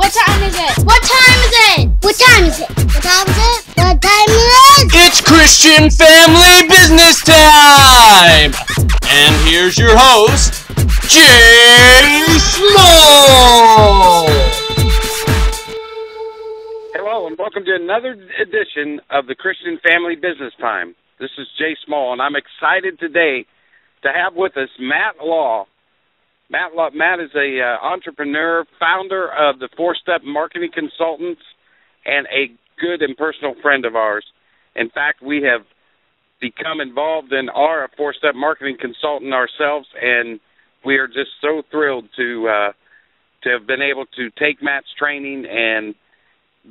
What time is it? What time is it? What time is it? What time is it? What time is it? It's Christian Family Business Time! And here's your host, Jay Smull! Hello, and welcome to another edition of the Christian Family Business Time. This is Jay Smull, and I'm excited today to have with us Matt Law. Matt is a entrepreneur, founder of the 4-Step Marketing Consultants, and a good and personal friend of ours. In fact, we have become involved in our 4-Step Marketing Consultant ourselves, and we are just so thrilled to have been able to take Matt's training and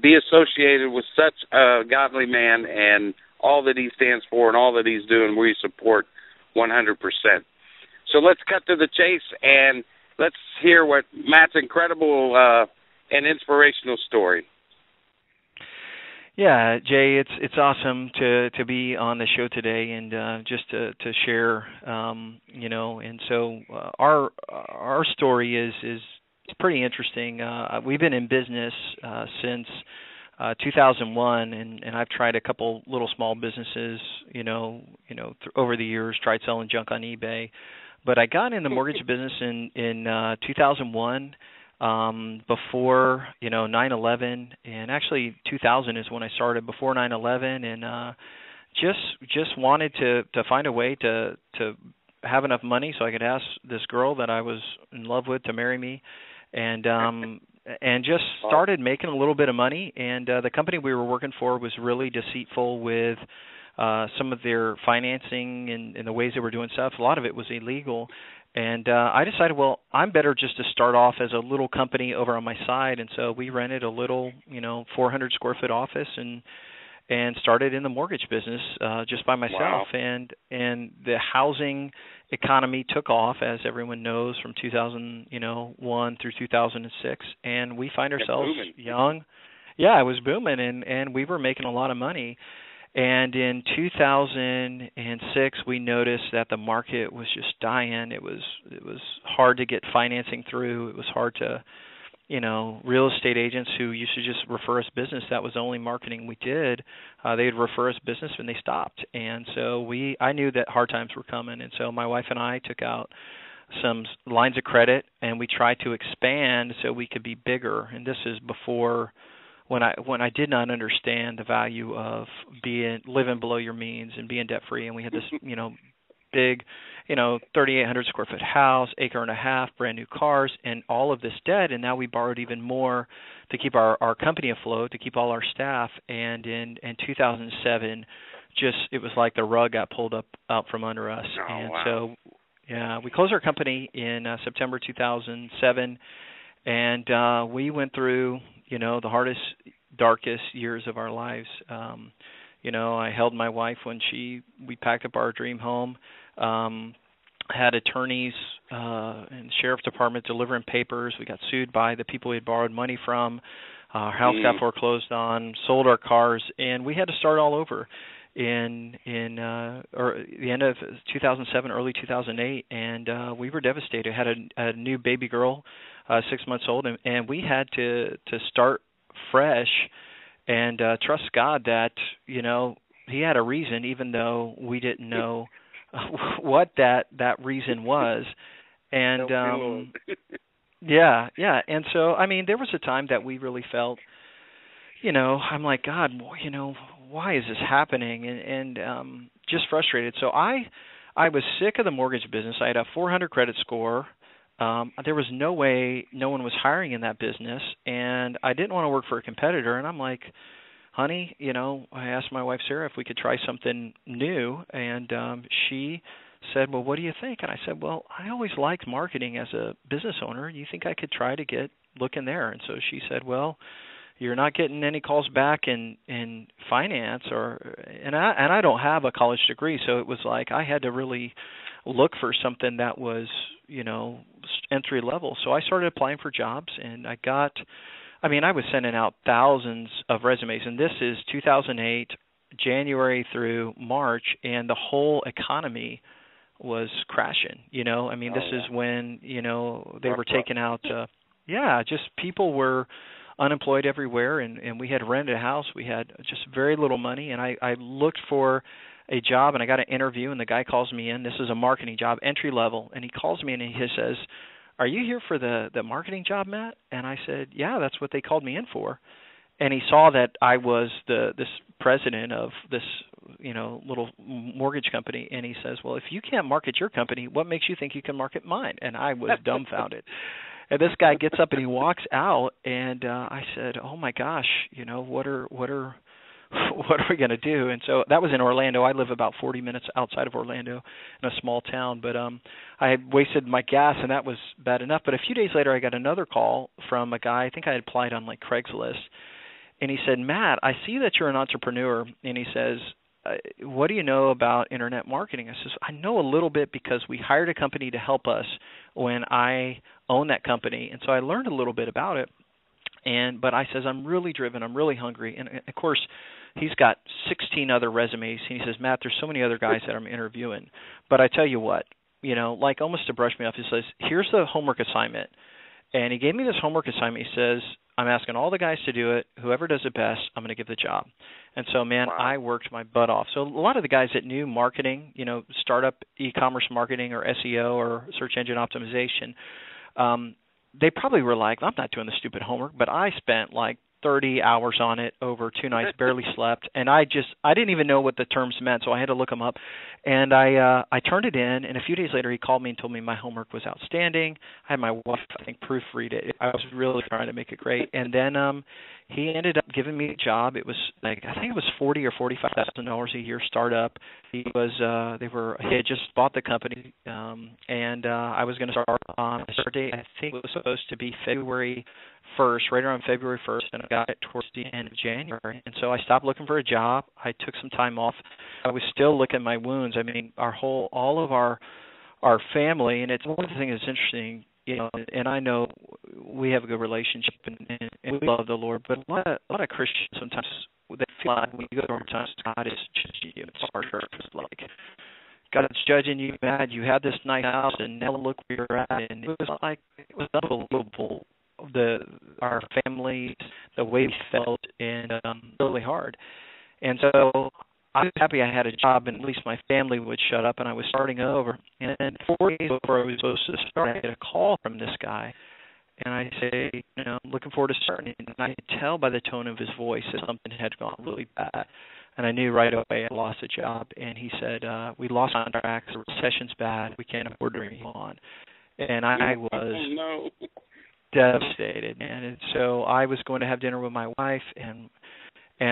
be associated with such a godly man and all that he stands for and all that he's doing. We support 100%. So let's cut to the chase, and let's hear what Matt's incredible and inspirational story. Yeah, Jay, it's awesome to be on the show today and just to share, And so our story is pretty interesting. We've been in business since 2001, and I've tried a couple little small businesses, over the years. Tried selling junk on eBay. But I got in the mortgage business in 2001, before 9/11, and actually 2000 is when I started. Before 9/11, and just wanted to find a way to have enough money so I could ask this girl that I was in love with to marry me, and just started making a little bit of money. And the company we were working for was really deceitful with some of their financing and the ways they were doing stuff. A lot of it was illegal. And I decided, well, I'm better just to start off as a little company over on my side. And so we rented a little, 400 square foot office and started in the mortgage business just by myself. Wow. And the housing economy took off, as everyone knows, from 2001 through 2006. And we find ourselves young. Yeah, it was booming, and we were making a lot of money. And in 2006, we noticed that the market was just dying. It was hard to get financing through. It was hard to, real estate agents who used to just refer us business. That was the only marketing we did. They'd refer us business, and they stopped. And so I knew that hard times were coming. And so my wife and I took out some lines of credit, and we tried to expand so we could be bigger. And this is before, when I did not understand the value of living below your means and being debt free. And we had this big 3,800 square foot house, acre and a half, brand new cars, and all of this debt. And now we borrowed even more to keep our company afloat, to keep all our staff. And in 2007, it was like the rug got pulled out from under us. So yeah, we closed our company in September 2007, and we went through the hardest, darkest years of our lives. I held my wife when we packed up our dream home, had attorneys and sheriff's department delivering papers. We got sued by the people we had borrowed money from. Our house got foreclosed on, sold our cars, and we had to start all over in the end of 2007, early 2008, and we were devastated. Had a new baby girl, 6 months old, and we had to start fresh and trust God that He had a reason, even though we didn't know what that reason was. And yeah, and so there was a time that we really felt, I'm like, God, why is this happening? And just frustrated. So I was sick of the mortgage business. I had a 400 credit score. There was no way no one was hiring in that business, and I didn't want to work for a competitor. And I'm like, honey, I asked my wife Sarah if we could try something new, and she said, well, what do you think? And I said, well, I always liked marketing as a business owner. You think I could try to look in there? And so she said, well, you're not getting any calls back in finance, and I don't have a college degree, so it was like I had to really look for something that was entry level. So I started applying for jobs, and I was sending out thousands of resumes, and this is 2008, January through March, and the whole economy was crashing. This is when they were taking out just people were unemployed everywhere, and we had rented a house. We had just very little money, and I looked for a job, and I got an interview, and the guy calls me in. This is a marketing job, entry level, and he calls me in and he says, "Are you here for the marketing job, Matt?" And I said, "Yeah, that's what they called me in for." And he saw that I was this president of this, little mortgage company, and he says, "Well, if you can't market your company, what makes you think you can market mine?" And I was dumbfounded. And this guy gets up and he walks out, and I said, "Oh my gosh, what are we going to do?" And so that was in Orlando. I live about 40 minutes outside of Orlando in a small town, but I had wasted my gas, and that was bad enough. But a few days later, I got another call from a guy. I think I had applied on like Craigslist. And he said, "Matt, I see that you're an entrepreneur." And he says, "What do you know about internet marketing?" I says, "I know a little bit because we hired a company to help us when I owned that company. And so I learned a little bit about it. But I says, I'm really driven. I'm really hungry." And, of course, he's got 16 other resumes. And he says, "Matt, there's so many other guys that I'm interviewing. But I tell you what, like almost to brush me off, he says, here's the homework assignment." And he gave me this homework assignment. He says, "I'm asking all the guys to do it. Whoever does it best, I'm going to give the job." And so, man, wow. I worked my butt off. So a lot of the guys that knew marketing, startup e-commerce marketing or SEO or search engine optimization, they probably were like, "I'm not doing the stupid homework," but I spent like 30 hours on it over 2 nights, barely slept, and I didn't even know what the terms meant, so I had to look them up. And I turned it in, and a few days later he called me and told me my homework was outstanding. I had my wife, I think, proofread it. I was really trying to make it great. And then he ended up giving me a job. It was like, I think it was $40,000 or $45,000 a year startup. He had just bought the company, and I was going to start on a start date. I think it was supposed to be February 1st, right around February 1st, and I got it towards the end of January. And so I stopped looking for a job. I took some time off. I was still licking my wounds. I mean, all of our family, and it's one of the things that's interesting, and I know we have a good relationship and we love the Lord, but a lot of Christians sometimes, they feel like when you go through times, God is judging you. It's harder. It's like God's judging you bad. You had this nice house, and now look where you're at. And it was unbelievable. Our families, the way we felt, and really hard. And so I was happy I had a job, and at least my family would shut up, and I was starting over. And then 4 days before I was supposed to start, I get a call from this guy, and I say, I'm looking forward to starting. And I could tell by the tone of his voice that something had gone really bad. And I knew right away I lost a job. And he said, "We lost contracts. The recession's bad. We can't afford to bring you on." And I was devastated, man. And so I was going to have dinner with my wife, and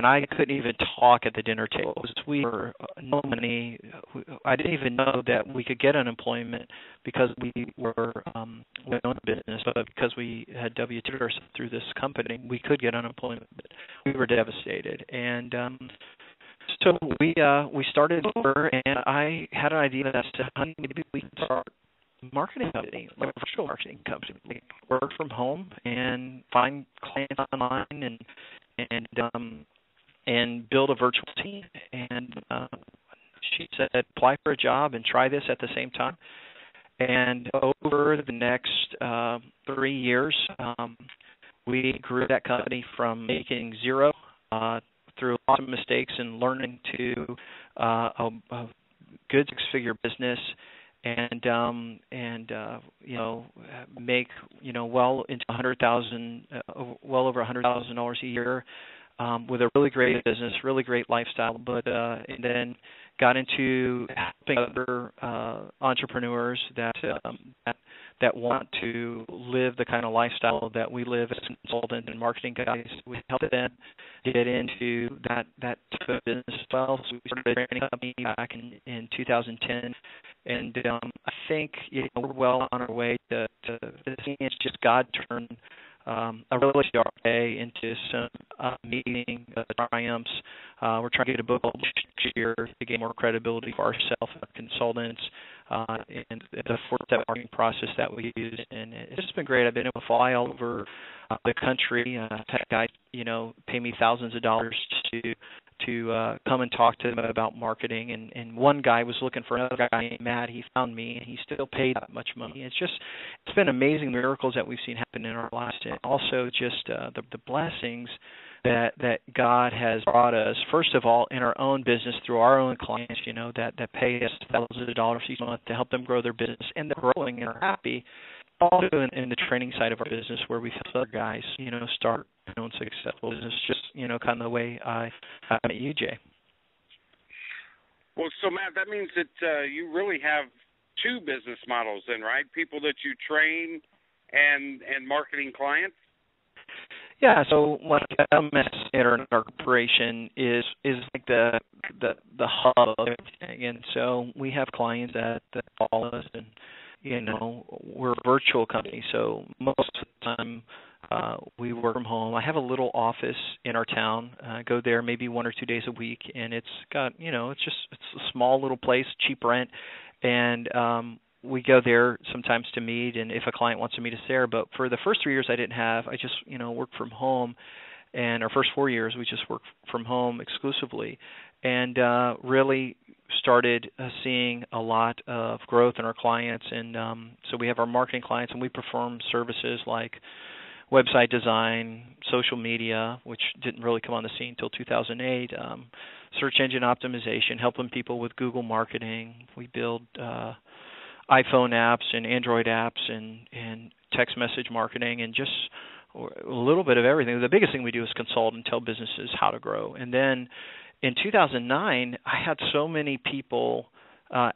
I couldn't even talk at the dinner table. We were no money. I didn't even know that we could get unemployment because we were we owned a business, but because we had W-2 ourselves through this company, we could get unemployment. But we were devastated, and so we started over, and I had an idea that said, "Honey, maybe we can start marketing company, like a virtual marketing company, work from home and find clients online and build a virtual team." And she said, "Apply for a job and try this at the same time." And over the next 3 years, we grew that company from making zero through lots of mistakes and learning to a good six-figure business. And make well into well over $100,000 a year, with a really great business, really great lifestyle. But and then got into helping other entrepreneurs that want to live the kind of lifestyle that we live as consultant and marketing guys. We help them get into that type of business as well. So we started a training company back in 2010. And I think we're well on our way to it's just God turned a really dark day into some amazing triumphs. We're trying to get a book published next year to gain more credibility for ourselves and consultants, and the four-step marketing process that we use. And it's just been great. I've been able to fly all over the country. I've had guys, pay me thousands of dollars to come and talk to them about marketing. And one guy was looking for another guy named Matt. He found me, and he still paid that much money. It's been amazing miracles that we've seen happen in our lives, and also just the blessings that God has brought us, first of all, in our own business through our own clients, that pay us thousands of dollars each month to help them grow their business, and they're growing and are happy. Also in the training side of our business, where we help other guys, start their own successful business, just, kind of the way I met you, Jay. Well, so Matt, that means that you really have two business models then, right? People that you train and marketing clients? Yeah, so like LMS Internet Corporation is like the hub of everything, and so we have clients that follow us, and we're a virtual company, so most of the time we work from home. I have a little office in our town. I go there maybe 1 or 2 days a week, and it's got it's a small little place, cheap rent, and we go there sometimes to meet, and if a client wants to meet us there. But for the first 3 years I just worked from home, and our first 4 years we just worked from home exclusively, and really started seeing a lot of growth in our clients. And so we have our marketing clients, and we perform services like website design, social media, which didn't really come on the scene until 2008, search engine optimization, helping people with Google marketing. We build iPhone apps and Android apps and text message marketing, and just a little bit of everything. The biggest thing we do is consult and tell businesses how to grow. And then in 2009, I had so many people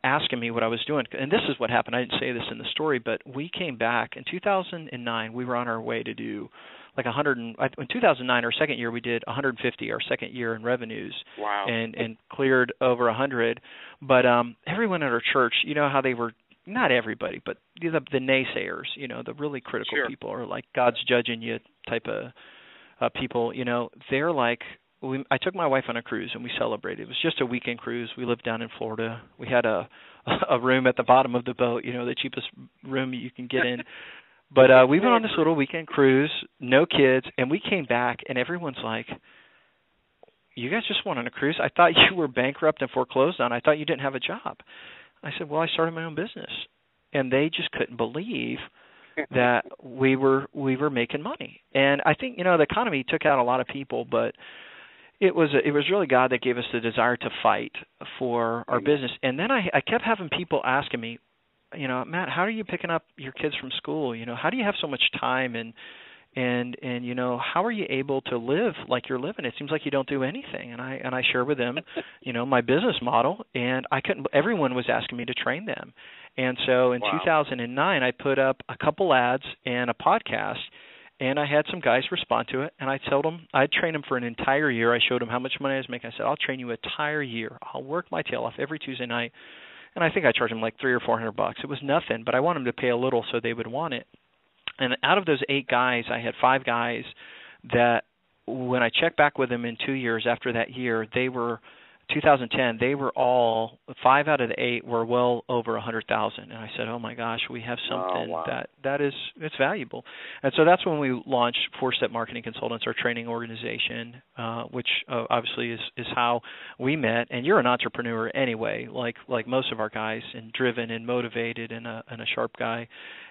asking me what I was doing. And this is what happened. I didn't say this in the story, but we came back. In 2009, we were on our way to do like 100. In 2009, our second year, we did 150, our second year in revenues. Wow. And cleared over 100. But everyone at our church, how they were, not everybody, but the naysayers, the really critical Sure. people, or like God's judging you type of people, they're like, I took my wife on a cruise, and we celebrated. It was just a weekend cruise. We lived down in Florida. We had a room at the bottom of the boat, the cheapest room you can get in. But we went on this little weekend cruise, no kids, and we came back, and everyone's like, you guys just went on a cruise? I thought you were bankrupt and foreclosed on. I thought you didn't have a job. I said, well, I started my own business. And they just couldn't believe that we were making money. And I think, the economy took out a lot of people, but it was really God that gave us the desire to fight for our business. And then I kept having people asking me, Matt, how are you picking up your kids from school? How do you have so much time? And how are you able to live like you're living? It seems like you don't do anything. And I share with them, my business model, and everyone was asking me to train them. And so in 2009, I put up a couple ads and a podcast, and I had some guys respond to it, and I told them I'd train them for an entire year. I showed them how much money I was making. I said, I'll train you an entire year. I'll work my tail off every Tuesday night. And I think I charged them like $300 or $400. It was nothing, but I wanted them to pay a little so they would want it. And out of those 8 guys, I had 5 guys that when I checked back with them in 2 years after that year, they were 2010, they were all 5 out of the 8 were well over 100,000. And I said, oh my gosh, we have something it's valuable. And so that's when we launched 4-Step Marketing Consultants, our training organization, which obviously is how we met. And you're an entrepreneur anyway, like most of our guys, and driven and motivated and a sharp guy.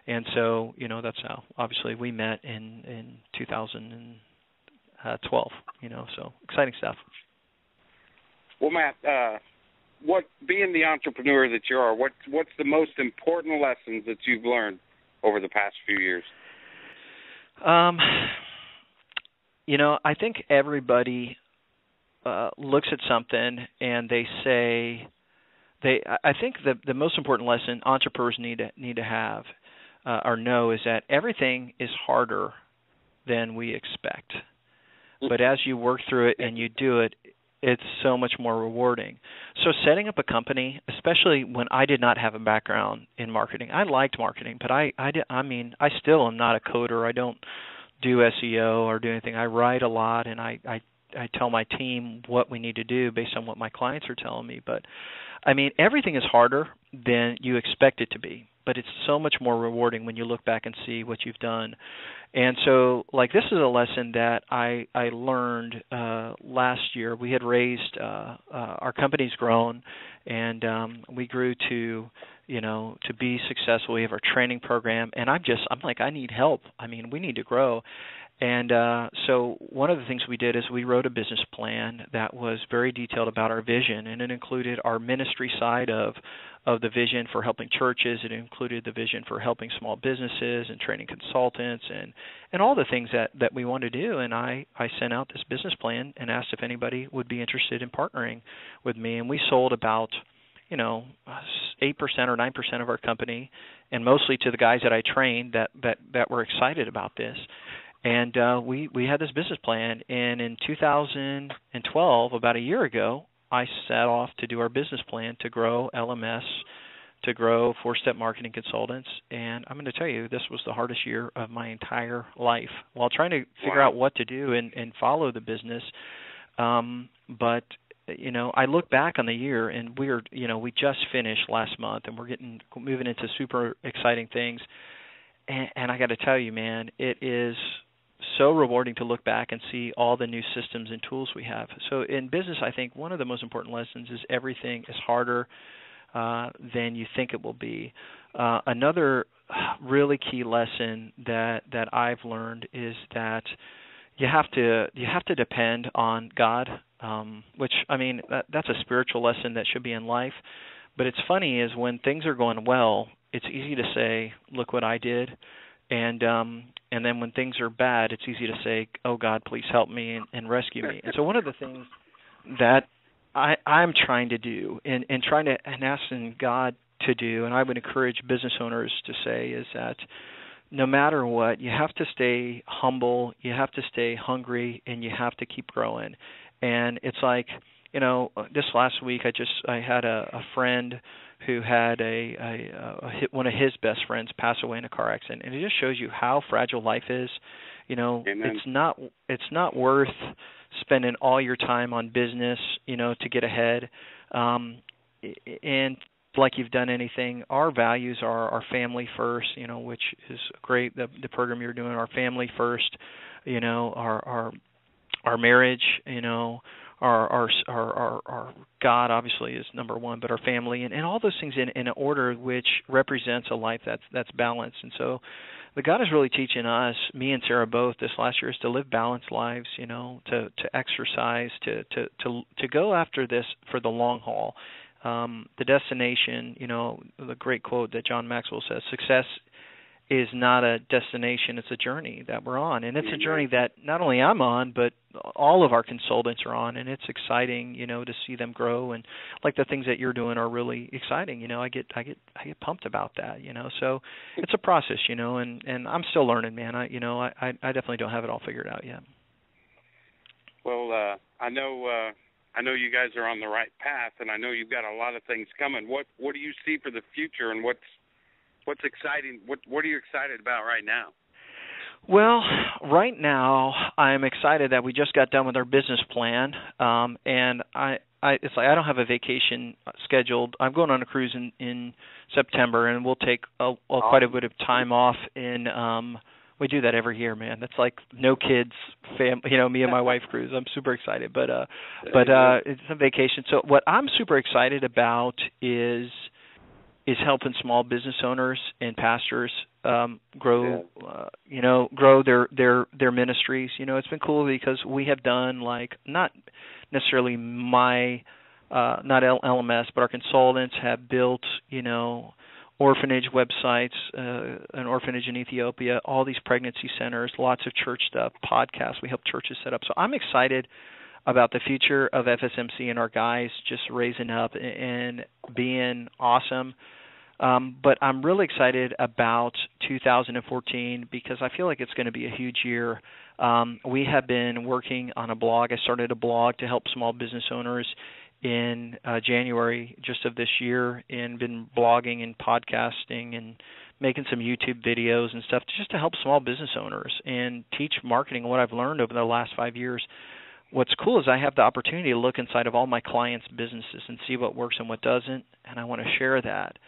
And so, that's how obviously we met in 2012, so exciting stuff. Well, Matt, being the entrepreneur that you are, what's the most important lessons that you've learned over the past few years? I think everybody looks at something and they say I think the most important lesson entrepreneurs need to have or know is that everything is harder than we expect. But as you work through it and you do it, it's so much more rewarding. So setting up a company, especially when I did not have a background in marketing, I liked marketing, but I still am not a coder. I don't do SEO or do anything. I write a lot, and I tell my team what we need to do based on what my clients are telling me. But, everything is harder than you expect it to be. but it's so much more rewarding when you look back and see what you've done. And so, like, this is a lesson that I learned last year. We had raised our company's grown, and we grew to be successful. We have our training program, and I'm like, I need help. I mean, we need to grow. And so one of the things we did is we wrote a business plan that was very detailed about our vision, and it included our ministry side of the vision for helping churches. It included the vision for helping small businesses and training consultants and all the things that we wanted to do. And I sent out this business plan and asked if anybody would be interested in partnering with me. And we sold about 8% or 9% of our company, and mostly to the guys that I trained that were excited about this. And we had this business plan, and in 2012, about a year ago, I set off to do our business plan to grow LMS, to grow four-step marketing consultants. And I'm going to tell you, this was the hardest year of my entire life while trying to figure out what to do and follow the business. But I look back on the year, and we just finished last month, and we're moving into super exciting things. And I got to tell you, man, it is so rewarding to look back and see all the new systems and tools we have. So in business, I think one of the most important lessons is everything is harder than you think it will be. Another really key lesson that I've learned is that you have to depend on God, which, I mean, that's a spiritual lesson that should be in life. But it's funny is when things are going well, it's easy to say, look what I did. And then when things are bad, it's easy to say, oh, God, please help me and rescue me. And so one of the things that I'm trying to do and asking God to do, and I would encourage business owners to say, is that no matter what, you have to stay humble, you have to stay hungry, and you have to keep growing. And it's like, this last week I had a friend who had one of his best friends pass away in a car accident, and it just shows you how fragile life is. Amen. It's not worth spending all your time on business, to get ahead. And like you've done anything, our values are our family first, which is great. The program you're doing, our family first, our marriage, our God obviously is number one, but our family and all those things in an order which represents a life that's balanced. And so the God is really teaching us, me and Sarah both this last year, is to live balanced lives, to exercise, to go after this for the long haul. The destination, the great quote that John Maxwell says, success is not a destination, it's a journey that we're on. And it's a journey that not only I'm on, but all of our consultants are on, and it's exciting, to see them grow. And like the things that you're doing are really exciting. I get pumped about that, So it's a process, and I'm still learning, man. I definitely don't have it all figured out yet. Well, I know you guys are on the right path, and I know you've got a lot of things coming. What do you see for the future, and what's exciting? What are you excited about right now? Well, right now I'm excited that we just got done with our business plan, and it's like I don't have a vacation scheduled. I'm going on a cruise in September, and we'll take quite a bit of time off in. We do that every year, man. That's like no kids, me and my wife cruise. I'm super excited, but it's a vacation. So what I'm super excited about is helping small business owners and pastors grow their ministries. It's been cool because we have done not necessarily not LMS, but our consultants have built orphanage websites, an orphanage in Ethiopia, all these pregnancy centers, lots of church stuff, podcasts. We help churches set up. So I'm excited about the future of FSMC and our guys just raising up and being awesome. But I'm really excited about 2014 because I feel like it's going to be a huge year. We have been working on a blog. I started a blog to help small business owners in January just of this year, and been blogging and podcasting and making some YouTube videos and stuff just to help small business owners and teach marketing. What I've learned over the last 5 years. What's cool is I have the opportunity to look inside of all my clients' businesses and see what works and what doesn't, and I want to share that.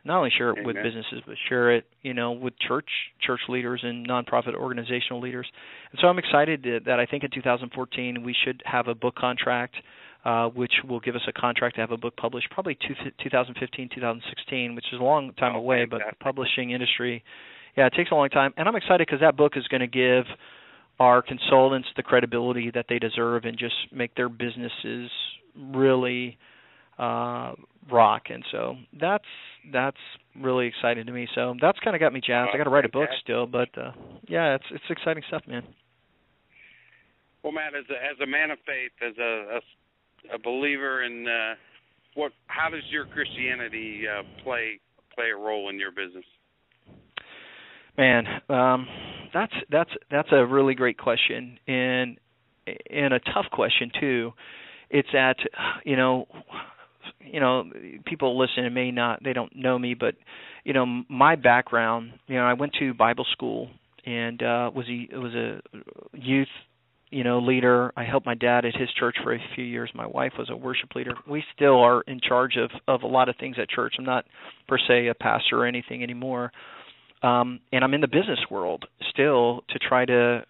Not only share it Amen. with businesses, but share it, with church leaders and nonprofit organizational leaders. And so I'm excited that I think in 2014 we should have a book contract, which will give us a contract to have a book published probably 2015, 2016, which is a long time away, but the publishing industry, it takes a long time. And I'm excited because that book is going to give our consultants the credibility that they deserve and just make their businesses really rock. And so that's really exciting to me. So that's kind of got me jazzed. I got to write a book still, but it's exciting stuff, man. Well, Matt, as a man of faith, as a believer in how does your Christianity play a role in your business? Man, that's a really great question, and a tough question too. It's that people listen and they don't know me, but my background, I went to Bible school and was a youth leader. I helped my dad at his church for a few years. My wife was a worship leader. We still are in charge of a lot of things at church. I'm not per se a pastor or anything anymore. And I'm in the business world still to try to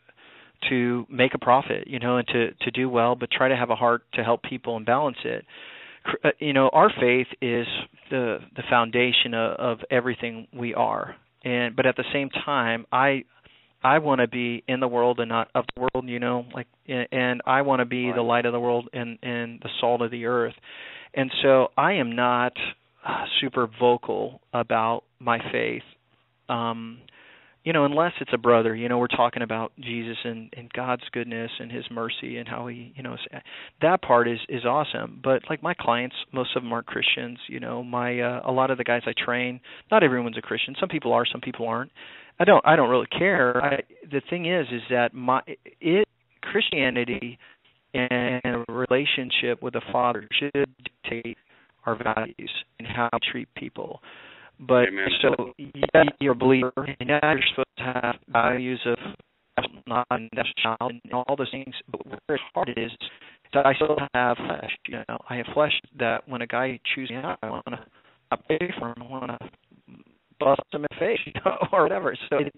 make a profit, and to do well, but try to have a heart to help people and balance it. Our faith is the foundation of everything we are. But at the same time, I want to be in the world and not of the world, and I want to be the light of the world and the salt of the earth. And so I am not super vocal about my faith. Unless it's a brother, we're talking about Jesus and God's goodness and His mercy and how He, that part is awesome. But like my clients, most of them aren't Christians. A lot of the guys I train, not everyone's a Christian. Some people are, some people aren't. I don't really care. The thing is that Christianity and a relationship with the Father should dictate our values and how we treat people. But Amen. So you're a believer, and you're supposed to have values of not and that's child and all those things. But where it's hard is that I still have flesh. I have flesh that when a guy chooses me out, I want to pay for him. I want to bust him in the face, or whatever. So there's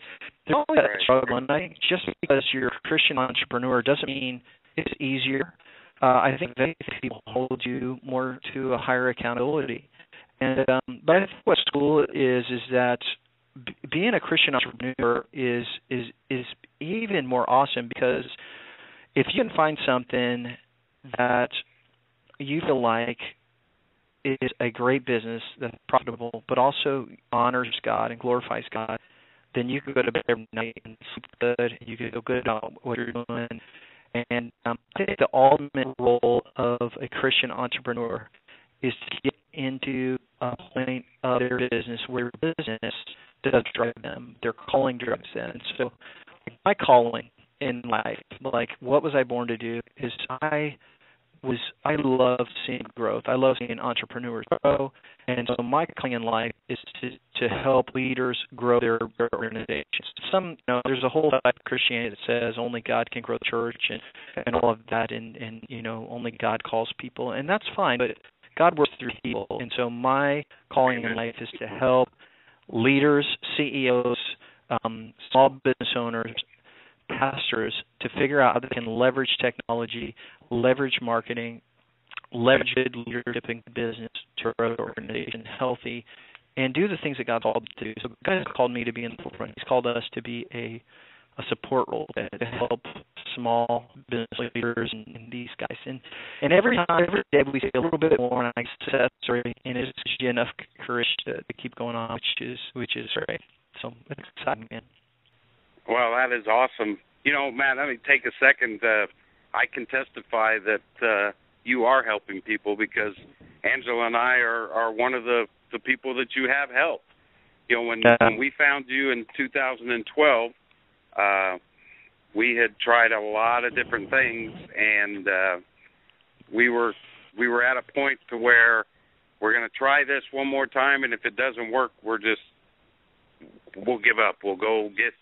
always that struggle. And I think just because you're a Christian entrepreneur doesn't mean it's easier. I think people hold you more to a higher accountability. And but I think what's cool is that being a Christian entrepreneur is even more awesome, because if you can find something that you feel like is a great business that's profitable but also honors God and glorifies God, then you could go to bed every night and sleep good. You could feel good about what you're doing. And I think the ultimate role of a Christian entrepreneur is to get into a point of their business where business does drive them. Their calling drives them. And so my calling in life, like what was I born to do, is I love seeing growth. I love seeing entrepreneurs grow. And so my calling in life is to help leaders grow their organizations. There's a whole side of Christianity that says only God can grow the church and all of that, and only God calls people, and that's fine, but God works through people. And so my calling in life is to help leaders, CEOs, small business owners, pastors to figure out how they can leverage technology, leverage marketing, leverage leadership in business to grow the organization healthy, and do the things that God's called to do. So God has called me to be in the forefront. He's called us to be a support role to help small business leaders and these guys. And every day we see a little bit more, and I success rate, and it's enough courage to keep going on, which is great. So it's exciting, man. Well, that is awesome. Matt, let me take a second. I can testify that you are helping people, because Angela and I are one of the people that you have helped. When we found you in 2012, we had tried a lot of different things, and we were at a point to where we're going to try this one more time, and if it doesn't work, we'll give up. We'll go get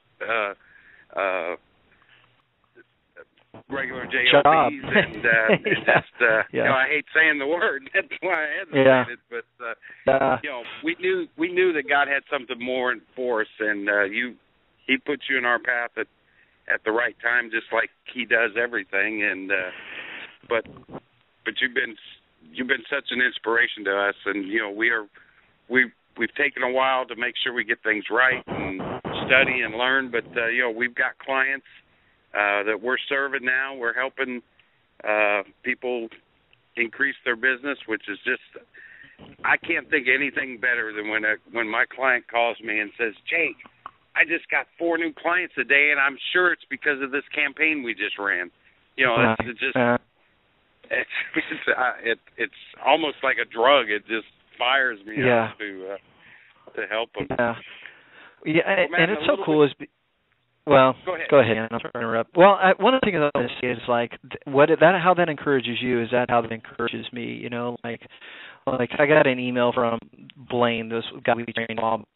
regular JOBs job. and just I hate saying the word. That's why I hesitated. But we knew that God had something more for us, and He put you in our path at the right time, just like He does everything. And but you've been such an inspiration to us, and we've taken a while to make sure we get things right and study and learn. But we've got clients that we're serving now. We're helping people increase their business, which is just, I can't think of anything better than when my client calls me and says, Jake, I just got 4 new clients a day, and I'm sure it's because of this campaign we just ran. It's almost like a drug. It just fires me up to help them. And it's so cool. Go ahead. I'm sorry to interrupt. Well, one of the things I want to say is how that encourages you. Is that how that encourages me? Like I got an email from Blaine, this guy we trained on.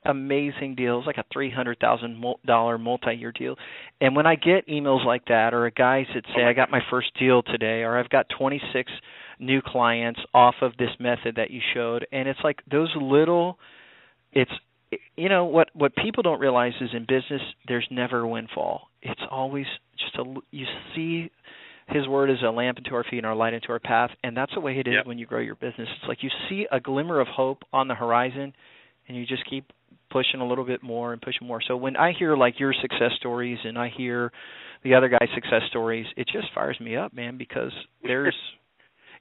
Amazing deals, like a $300,000 multi-year deal. And when I get emails like that, or guys that say, I got my first deal today, or I've got 26 new clients off of this method that you showed, and it's like those little, what people don't realize is in business, there's never a windfall. It's always just you see His word is a lamp unto our feet and our light into our path, and that's the way it is when you grow your business. It's like you see a glimmer of hope on the horizon, and you just keep pushing a little bit more and pushing more. So when I hear like your success stories and I hear the other guy's success stories, it just fires me up, man, because there's,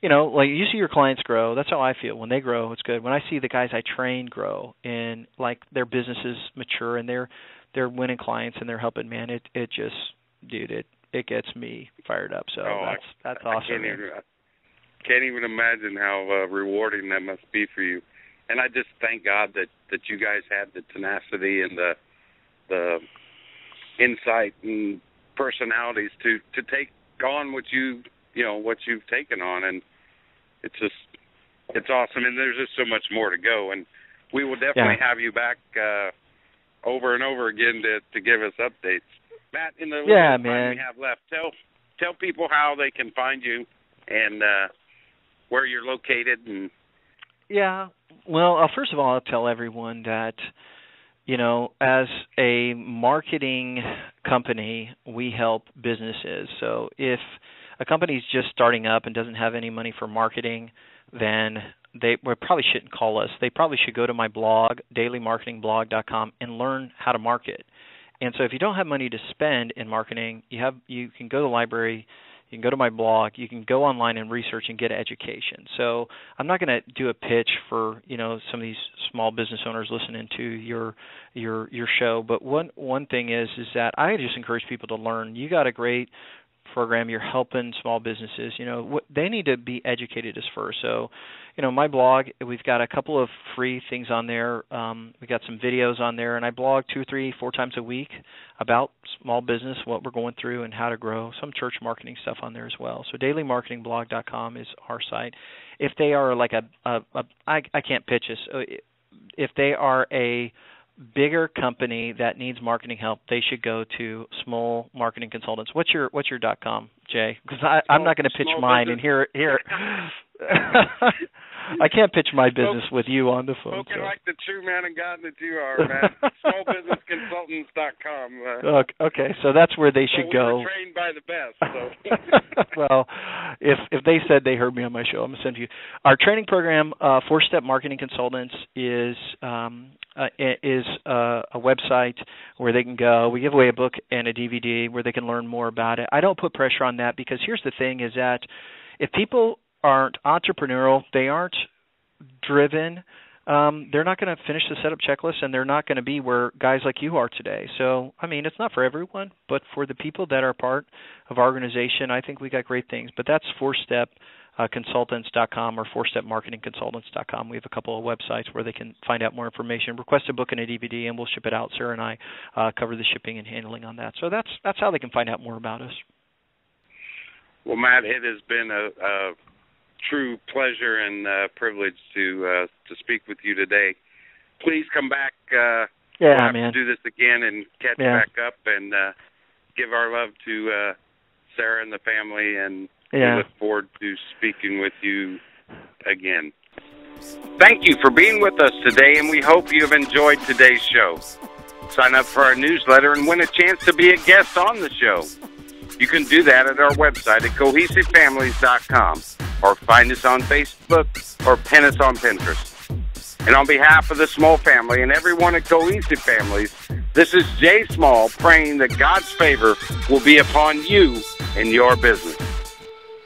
like you see your clients grow. That's how I feel. When they grow, it's good. When I see the guys I train grow and like their businesses mature and they're winning clients and they're helping, man, it just, dude, it gets me fired up. So that's awesome. I can't even imagine how rewarding that must be for you. And I just thank God that you guys had the tenacity and the insight and personalities to take on what you've taken on, and it's awesome. And there's just so much more to go, and we will definitely have you back over and over again to give us updates. Matt, in the little time we have left, tell people how they can find you and where you're located. And well, first of all, I'll tell everyone that, as a marketing company, we help businesses. So if a company's just starting up and doesn't have any money for marketing, then they probably shouldn't call us. They probably should go to my blog, dailymarketingblog.com, and learn how to market. And so if you don't have money to spend in marketing, you can go to the library, you can go to my blog, you can go online and research and get an education. So I'm not going to do a pitch for, some of these small business owners listening to your show, but one thing is that I just encourage people to learn. You got a great program, you're helping small businesses, they need to be educated as first. So, my blog, we've got a couple of free things on there. We got some videos on there, and I blog 2, 3, 4 times a week about small business, what we're going through and how to grow, some church marketing stuff on there as well. So dailymarketingblog.com is our site. If they are like I can't pitch this. If they are a bigger company that needs marketing help, they should go to Smull Marketing Consultants. What's your .com, Jay? Because I'm not going to pitch mine and here. I can't pitch my business with you on the phone. Spoken like the true man of God that you are, man. Smallbusinessconsultants.com. Okay, so that's where they should go. We're trained by the best. So. Well, if they said they heard me on my show, I'm going to send you. Our training program, 4-Step Marketing Consultants, is a website where they can go. We give away a book and a DVD where they can learn more about it. I don't put pressure on that because here's the thing is that if people aren't entrepreneurial, they aren't driven, they're not going to finish the setup checklist, and they're not going to be where guys like you are today. So, it's not for everyone, but for the people that are part of our organization, I think we got great things. But that's 4-Step consultants.com or 4stepmarketingconsultants.com. We have a couple of websites where they can find out more information, request a book and a DVD, and we'll ship it out. Sarah and I cover the shipping and handling on that. So that's how they can find out more about us. Well, Matt, it has been a true pleasure and privilege to speak with you today. Please come back. We'll have to do this again and catch back up. And give our love to Sarah and the family, and we look forward to speaking with you again. Thank you for being with us today, and we hope you have enjoyed today's show. Sign up for our newsletter and win a chance to be a guest on the show. You can do that at our website at cohesivefamilies.com, or find us on Facebook or pin us on Pinterest. And on behalf of the Smull family and everyone at Cohesive Families, this is Jay Smull praying that God's favor will be upon you and your business.